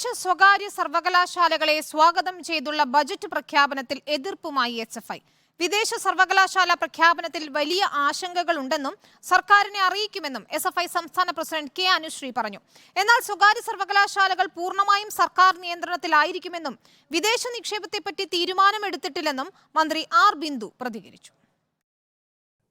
വിദേശ സ്വകാര്യ സർവകലാശാലകളെ സ്വാഗതം ചെയ്തുള്ള ബജറ്റ് പ്രഖ്യാപനത്തിൽ എതിർപ്പുമായി എസ്എഫ്ഐ. വിദേശ സർവകലാശാല പ്രഖ്യാപനത്തിൽ വലിയ ആശങ്കകളുണ്ടെന്നും സർക്കാരിനെ അറിയിക്കുമെന്നും എസ്എഫ്ഐ സംസ്ഥാന പ്രസിഡന്റ് കെ അനുശ്രീ പറഞ്ഞു. എന്നാൽ സ്വകാര്യ സർവകലാശാലകൾ പൂർണ്ണമായും സർക്കാർ നിയന്ത്രണത്തിലായിരിക്കുമെന്നും വിദേശ നിക്ഷേപത്തെപ്പറ്റി തീരുമാനമെടുത്തിട്ടില്ലെന്നും മന്ത്രി ആർ ബിന്ദു പ്രതികരിച്ചു.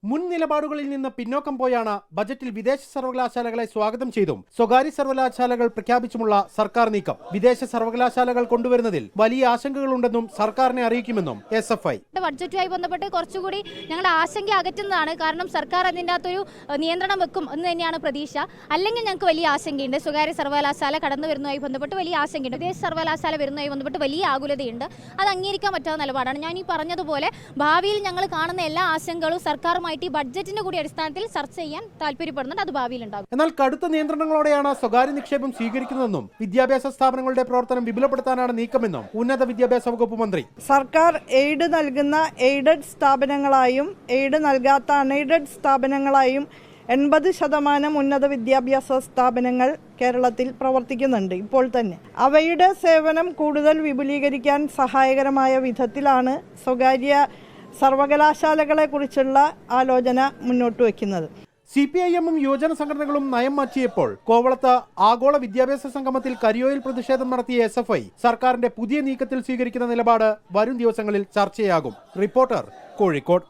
മുൻ നിലപാടുകളിൽ നിന്ന് പിന്നോക്കം പോയാണ് ബജറ്റിൽ വിദേശ സർവകലാശാലകളെ സ്വാഗതം ചെയ്തും സ്വകാര്യ സർവകലാശാലകൾ പ്രഖ്യാപിച്ചുമുള്ള സർക്കാർ നീക്കം. വിദേശ സർവകലാശാലകൾ കൊണ്ടുവരുന്നതിൽ വലിയ ആശങ്കകളുണ്ടെന്നും സർക്കാരിനെ അറിയിക്കുമെന്നും എസ്എഫ്ഐ. ബഡ്ജറ്റുമായി ബന്ധപ്പെട്ട് കുറച്ചുകൂടി ഞങ്ങളുടെ ആശങ്ക അകറ്റുന്നതാണ്. കാരണം സർക്കാർ അതിൻ്റെ അകത്തൊരു നിയന്ത്രണം വെക്കും എന്ന് തന്നെയാണ് പ്രതീക്ഷ. അല്ലെങ്കിൽ ഞങ്ങൾക്ക് വലിയ ആശങ്കയുണ്ട്. സ്വകാര്യ സർവകലാശാല കടന്നു വരുന്നതുമായി ബന്ധപ്പെട്ട് വലിയ ആശങ്കയുണ്ട്. വിദേശ സർവകലാശാല വരുന്നതുമായി ബന്ധപ്പെട്ട് വലിയ ആകുലതയുണ്ട്. അത് അംഗീകരിക്കാൻ പറ്റാത്ത നിലപാടാണ്. ഞാൻ ഈ പറഞ്ഞതുപോലെ ഭാവിയിൽ ഞങ്ങൾ കാണുന്ന എല്ലാ ആശങ്കകളും സർക്കാർ ബഡ്ജറ്റിന്റെ കൂടി അടിസ്ഥാനത്തിൽ ചർച്ച ചെയ്യാൻ താല്പര്യപ്പെടുന്നുണ്ട്. അത് ഭാവിയിൽ ഉണ്ടാകും. എന്നാൽ കടുത്ത നിയന്ത്രണങ്ങളോടെയാണ് സ്വകാര്യ നിക്ഷേപം സ്വീകരിക്കുന്നതെന്നും വിദ്യാഭ്യാസ സ്ഥാപനങ്ങളുടെ പ്രവർത്തനം വിപുലപ്പെടുത്താനാണ് നീക്കമെന്നും ഉന്നത വിദ്യാഭ്യാസ വകുപ്പ് മന്ത്രി. സർക്കാർ എയ്ഡ് നൽകുന്ന എയ്ഡഡ് സ്ഥാപനങ്ങളായും എയ്ഡ് നൽകാത്ത അൺഎയ്ഡഡ് സ്ഥാപനങ്ങളായും 80% ഉന്നത വിദ്യാഭ്യാസ സ്ഥാപനങ്ങൾ കേരളത്തിൽ പ്രവർത്തിക്കുന്നുണ്ട്. ഇപ്പോൾ തന്നെ അവയുടെ സേവനം കൂടുതൽ വിപുലീകരിക്കാൻ സഹായകരമായ വിധത്തിലാണ് സ്വകാര്യ സർവകലാശാലകളെ കുറിച്ചുള്ള ആലോചന മുന്നോട്ട് വയ്ക്കുന്നത്. CPIM-ഉം യുവജന സംഘടനകളും നയം മാറ്റിയപ്പോൾ കോവളത്ത് ആഗോള വിദ്യാഭ്യാസ സംഗമത്തിൽ കരിയോയിൽ പ്രതിഷേധം നടത്തിയ എസ്എഫ്ഐ സർക്കാരിന്റെ പുതിയ നീക്കത്തിൽ സ്വീകരിക്കുന്ന നിലപാട് വരും ദിവസങ്ങളിൽ ചർച്ചയാകും. റിപ്പോർട്ടർ, കോഴിക്കോട്.